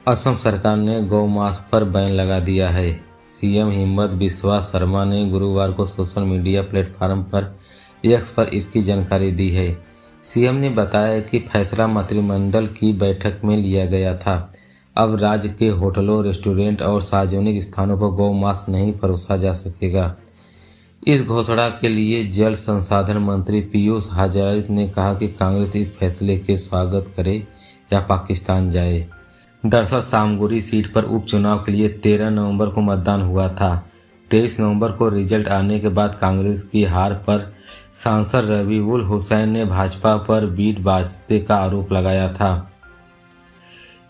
असम सरकार ने गौमांस पर बैन लगा दिया है। सीएम हिमंत बिस्वा शर्मा ने गुरुवार को सोशल मीडिया प्लेटफॉर्म पर एक्स पर इसकी जानकारी दी है। सीएम ने बताया कि फैसला मंत्रिमंडल की बैठक में लिया गया था। अब राज्य के होटलों, रेस्टोरेंट और सार्वजनिक स्थानों पर गौमांस नहीं परोसा जा सकेगा। इस घोषणा के लिए जल संसाधन मंत्री पीयूष हजारे ने कहा कि कांग्रेस इस फैसले के स्वागत करे या पाकिस्तान जाए। दरअसल सामगुरी सीट पर उपचुनाव के लिए 13 नवंबर को मतदान हुआ था। 23 नवंबर को रिजल्ट आने के बाद कांग्रेस की हार पर सांसद रबीउल हुसैन ने भाजपा पर बीट बाजते का आरोप लगाया था।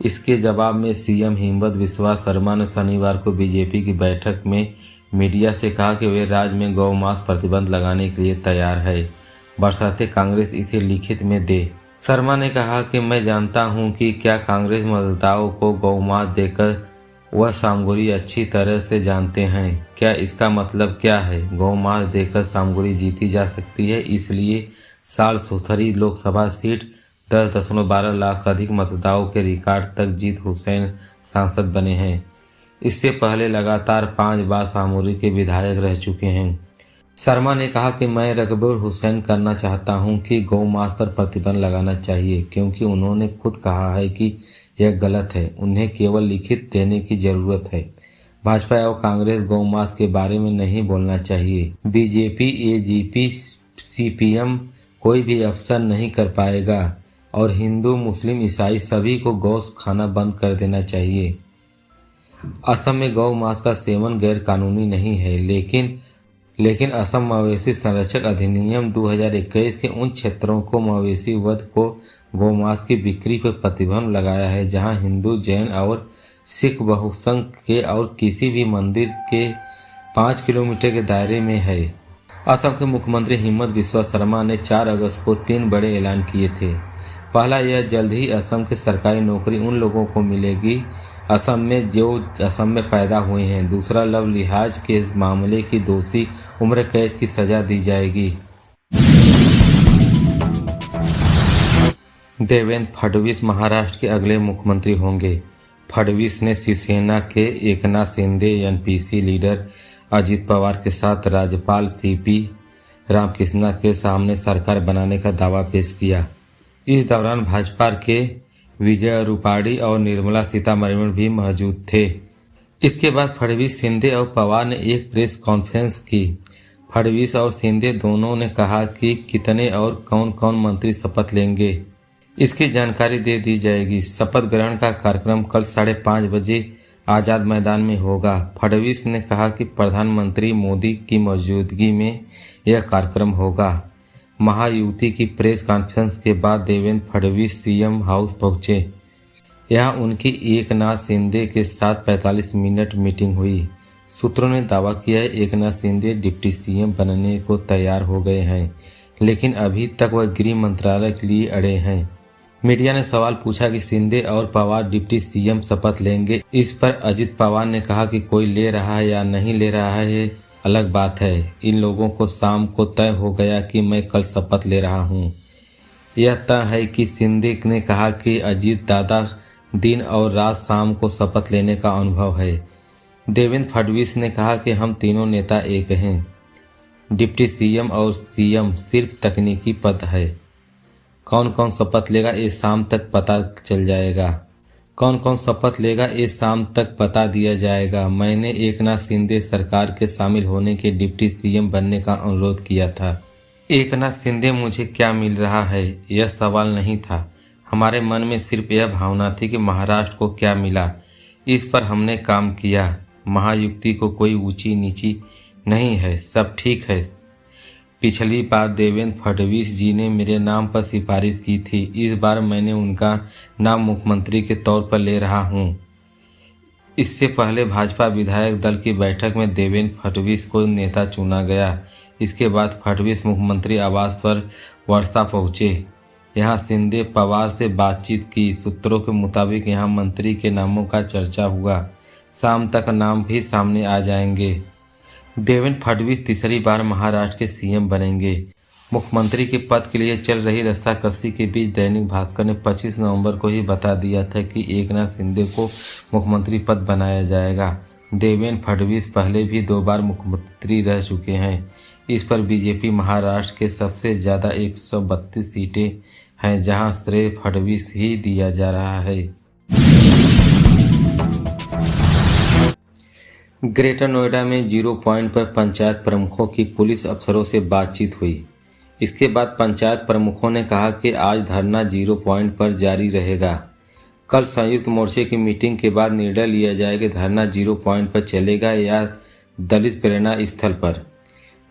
इसके जवाब में सीएम हिमंत बिस्वा शर्मा ने शनिवार को बीजेपी की बैठक में मीडिया से कहा कि वे राज्य में गौमांस प्रतिबंध लगाने के लिए तैयार है, बशर्ते कांग्रेस इसे लिखित में दे। शर्मा ने कहा कि मैं जानता हूं कि क्या कांग्रेस मतदाताओं को गौमांस देकर वह सामगुरी अच्छी तरह से जानते हैं। क्या इसका मतलब क्या है? गौमांस देकर सामगुरी जीती जा सकती है। इसलिए साल सुथरी लोकसभा सीट 10.12 लाख अधिक मतदाताओं के रिकॉर्ड तक जीत हुसैन सांसद बने हैं। इससे पहले लगातार 5 बार सामूरी के विधायक रह चुके हैं। शर्मा ने कहा कि मैं रबीउल हुसैन करना चाहता हूं कि गौमांस पर प्रतिबंध लगाना चाहिए, क्योंकि उन्होंने खुद कहा है कि यह गलत है। उन्हें केवल लिखित देने की जरूरत है। भाजपा और कांग्रेस गौमांस के बारे में नहीं बोलना चाहिए। बीजेपी, एजीपी, सीपीएम कोई भी अफसर नहीं कर पाएगा और हिंदू, मुस्लिम, ईसाई सभी को गौश खाना बंद कर देना चाहिए। असम में गौ मांस का सेवन गैर कानूनी नहीं है, लेकिन असम मवेशी संरक्षक अधिनियम 2021 के उन क्षेत्रों को मवेशी वध को गौमांस की बिक्री पर प्रतिबंध लगाया है जहां हिंदू, जैन और सिख बहुसंख्यक के और किसी भी मंदिर के 5 किलोमीटर के दायरे में है। असम के मुख्यमंत्री हिमंत बिस्वा शर्मा ने 4 अगस्त को 3 बड़े ऐलान किए थे। पहला, यह जल्द ही असम की सरकारी नौकरी उन लोगों को मिलेगी असम में जो असम में पैदा हुए हैं। दूसरा, लव लिहाज के मामले की दोषी उम्र कैद की सजा दी जाएगी। देवेंद्र फडणवीस महाराष्ट्र के अगले मुख्यमंत्री होंगे। फडणवीस ने शिवसेना के एकनाथ शिंदे, एनपीसी लीडर अजित पवार के साथ राज्यपाल सीपी रामकृष्णा के सामने सरकार बनाने का दावा पेश किया। इस दौरान भाजपा के विजय रूपाणी और निर्मला सीतारमण भी मौजूद थे। इसके बाद फडणवीस, शिंदे और पवार ने एक प्रेस कॉन्फ्रेंस की। फडणवीस और शिंदे दोनों ने कहा कि कितने और कौन कौन मंत्री शपथ लेंगे, इसकी जानकारी दे दी जाएगी। शपथ ग्रहण का कार्यक्रम कल 5:30 बजे आजाद मैदान में होगा। फडणवीस ने कहा कि प्रधानमंत्री मोदी की मौजूदगी में यह कार्यक्रम होगा। महायुति की प्रेस कॉन्फ्रेंस के बाद देवेंद्र फडणवीस सीएम हाउस पहुंचे। यहां उनकी एकनाथ शिंदे के साथ 45 मिनट मीटिंग हुई। सूत्रों ने दावा किया है एकनाथ शिंदे डिप्टी सीएम बनने को तैयार हो गए हैं, लेकिन अभी तक वह गृह मंत्रालय के लिए अड़े हैं। मीडिया ने सवाल पूछा कि शिंदे और पवार डिप्टी सीएम शपथ लेंगे। इस पर अजित पवार ने कहा कि कोई ले रहा है या नहीं ले रहा है अलग बात है। इन लोगों को शाम को तय हो गया कि मैं कल शपथ ले रहा हूं। यह तय है कि शिंदे ने कहा कि अजीत दादा दिन और रात शाम को शपथ लेने का अनुभव है। देवेंद्र फडणवीस ने कहा कि हम तीनों नेता एक हैं। डिप्टी सीएम और सीएम सिर्फ तकनीकी पद है। कौन कौन शपथ लेगा ये शाम तक पता चल जाएगा। कौन कौन शपथ लेगा ये शाम तक बता दिया जाएगा। मैंने एकनाथ शिंदे सरकार के शामिल होने के डिप्टी सीएम बनने का अनुरोध किया था। एकनाथ शिंदे मुझे क्या मिल रहा है यह सवाल नहीं था। हमारे मन में सिर्फ यह भावना थी कि महाराष्ट्र को क्या मिला, इस पर हमने काम किया। महायुति को कोई ऊंची नीची नहीं है, सब ठीक है। पिछली बार देवेंद्र फडणवीस जी ने मेरे नाम पर सिफारिश की थी, इस बार मैंने उनका नाम मुख्यमंत्री के तौर पर ले रहा हूं। इससे पहले भाजपा विधायक दल की बैठक में देवेंद्र फडणवीस को नेता चुना गया। इसके बाद फडणवीस मुख्यमंत्री आवास पर वर्षा पहुंचे। यहां शिंदे पवार से बातचीत की। सूत्रों के मुताबिक यहां मंत्री के नामों का चर्चा हुआ। शाम तक नाम भी सामने आ जाएंगे। देवेंद्र फडणवीस तीसरी बार महाराष्ट्र के सीएम बनेंगे। मुख्यमंत्री के पद के लिए चल रही रस्साकसी के बीच दैनिक भास्कर ने 25 नवंबर को ही बता दिया था कि एकनाथ शिंदे को मुख्यमंत्री पद बनाया जाएगा। देवेंद्र फडणवीस पहले भी 2 बार मुख्यमंत्री रह चुके हैं। इस पर बीजेपी महाराष्ट्र के सबसे ज़्यादा 132 सीटें हैं, जहां श्रेय फडणवीस ही दिया जा रहा है। ग्रेटर नोएडा में 0 पॉइंट पर पंचायत प्रमुखों की पुलिस अफसरों से बातचीत हुई। इसके बाद पंचायत प्रमुखों ने कहा कि आज धरना 0 पॉइंट पर जारी रहेगा। कल संयुक्त मोर्चे की मीटिंग के बाद निर्णय लिया जाएगा कि धरना 0 पॉइंट पर चलेगा या दलित प्रेरणा स्थल पर।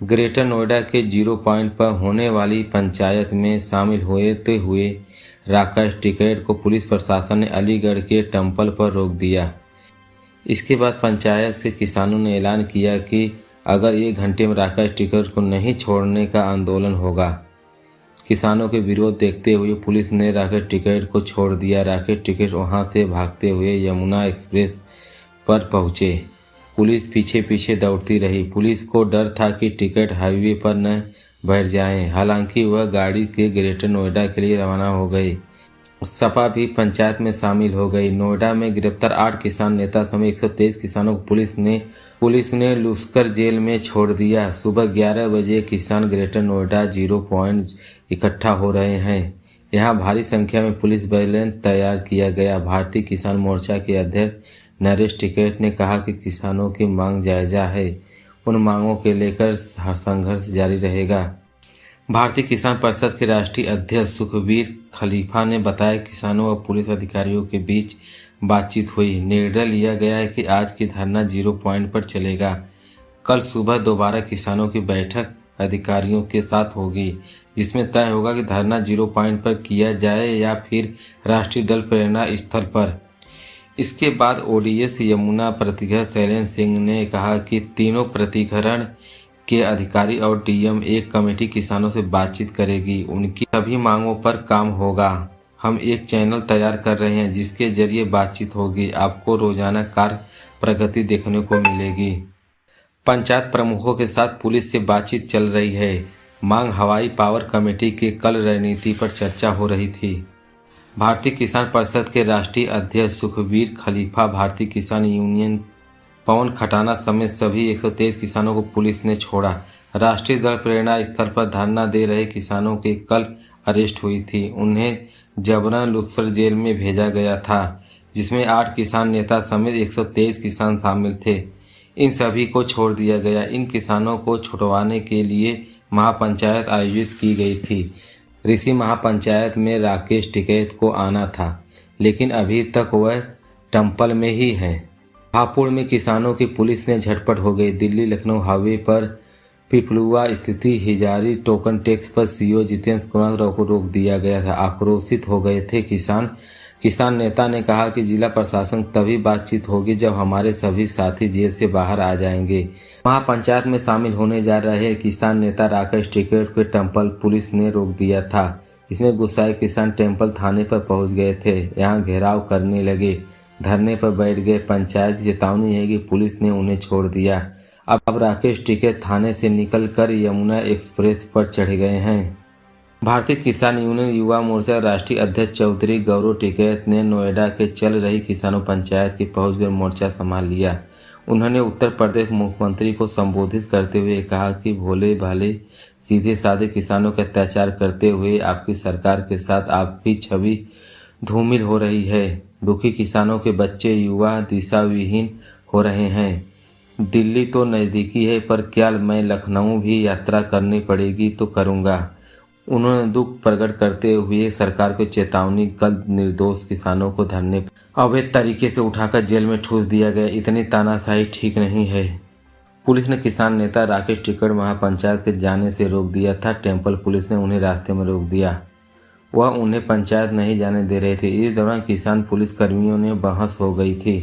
ग्रेटर नोएडा के 0 पॉइंट पर होने वाली पंचायत में शामिल होते हुए राकेश टिकैत को पुलिस प्रशासन ने अलीगढ़ के टेम्पल पर रोक दिया। इसके बाद पंचायत से किसानों ने ऐलान किया कि अगर 1 घंटे में राकेश टिकैत को नहीं छोड़ने का आंदोलन होगा। किसानों के विरोध देखते हुए पुलिस ने राकेश टिकैत को छोड़ दिया। राकेश टिकैत वहां से भागते हुए यमुना एक्सप्रेस पर पहुंचे। पुलिस पीछे पीछे दौड़ती रही। पुलिस को डर था कि टिकैत हाईवे पर न बैठ जाएं। हालांकि वह गाड़ी के ग्रेटर नोएडा के लिए रवाना हो गए। सपा भी पंचायत में शामिल हो गई। नोएडा में गिरफ्तार 8 किसान नेता समेत 123 किसानों को पुलिस ने लुस्कर जेल में छोड़ दिया। सुबह 11 बजे किसान ग्रेटर नोएडा 0 पॉइंट इकट्ठा हो रहे हैं। यहां भारी संख्या में पुलिस बैलेंस तैयार किया गया। भारतीय किसान मोर्चा के अध्यक्ष नरेश टिकैत ने कहा कि किसानों की मांग जायजा है, उन मांगों के लेकर संघर्ष जारी रहेगा। भारतीय किसान परिषद के राष्ट्रीय अध्यक्ष सुखबीर खलीफा ने बताया कि किसानों और पुलिस अधिकारियों के बीच बातचीत हुई। निर्णय लिया गया है कि आज की धरना 0 पॉइंट पर चलेगा। कल सुबह दोबारा किसानों की बैठक अधिकारियों के साथ होगी, जिसमें तय होगा कि धरना 0 पॉइंट पर किया जाए या फिर राष्ट्रीय दल प्रेरणा स्थल पर। इसके बाद ओडीएस यमुना प्राधिकरण शैलेंद्र सिंह ने कहा कि तीनों प्राधिकरण के अधिकारी और डीएम एक कमेटी किसानों से बातचीत करेगी। उनकी सभी मांगों पर काम होगा। हम एक चैनल तैयार कर रहे हैं जिसके जरिए बातचीत होगी। आपको रोजाना कार्य प्रगति देखने को मिलेगी। पंचायत प्रमुखों के साथ पुलिस से बातचीत चल रही है। मांग हवाई पावर कमेटी के कल रणनीति पर चर्चा हो रही थी। भारतीय किसान परिषद के राष्ट्रीय अध्यक्ष सुखबीर खलीफा, भारतीय किसान यूनियन पवन खटाना समेत सभी 123 किसानों को पुलिस ने छोड़ा। राष्ट्रीय दल प्रेरणा स्थल पर धरना दे रहे किसानों के कल अरेस्ट हुई थी। उन्हें जबरन लुस्कर जेल में भेजा गया था, जिसमें 8 किसान नेता समेत 123 किसान शामिल थे। इन सभी को छोड़ दिया गया। इन किसानों को छुड़वाने के लिए महापंचायत आयोजित की गई थी। ऋषि महापंचायत में राकेश टिकैत को आना था, लेकिन अभी तक वह टेम्पल में ही है। हापुड़ में किसानों की पुलिस ने झटपट हो गई। दिल्ली लखनऊ हाईवे पर पिपलुआ स्थित हिजारी टोकन टैक्स पर सीओ जितेंद्र कुमार को रोक दिया गया था। आक्रोशित हो गए थे किसान नेता ने कहा कि जिला प्रशासन तभी बातचीत होगी जब हमारे सभी साथी जेल से बाहर आ जाएंगे। महापंचायत में शामिल होने जा रहे किसान नेता राकेश टिकैत को टेम्पल पुलिस ने रोक दिया था। इसमें गुस्साए किसान टेम्पल थाने पर पहुंच गए थे। यहाँ घेराव करने लगे, धरने पर बैठ गए। पंचायत की चेतावनी है कि पुलिस ने उन्हें छोड़ दिया। अब राकेश टिकैत थाने से निकलकर यमुना एक्सप्रेस पर चढ़ गए हैं। भारतीय किसान यूनियन युवा मोर्चा राष्ट्रीय अध्यक्ष चौधरी गौरव टिकैत ने नोएडा के चल रही किसानों पंचायत की पहुंचकर मोर्चा संभाल लिया। उन्होंने उत्तर प्रदेश मुख्यमंत्री को संबोधित करते हुए कहा कि भोले भाले सीधे साधे किसानों का अत्याचार करते हुए आपकी सरकार के साथ आपकी छवि धूमिल हो रही है। दुखी किसानों के बच्चे युवा दिशा विहीन हो रहे हैं। दिल्ली तो नज़दीकी है, पर क्या मैं लखनऊ भी यात्रा करनी पड़ेगी तो करूंगा। उन्होंने दुख प्रकट करते हुए सरकार को चेतावनी, कल निर्दोष किसानों को धरने अवैध तरीके से उठाकर जेल में ठूस दिया गया। इतनी तानाशाही ठीक नहीं है। पुलिस ने किसान नेता राकेश टिकैत महापंचायत के जाने से रोक दिया था। टेम्पल पुलिस ने उन्हें रास्ते में रोक दिया। वह उन्हें पंचायत नहीं जाने दे रहे थे। इस दौरान किसान पुलिस कर्मियों ने बहस हो गई थी।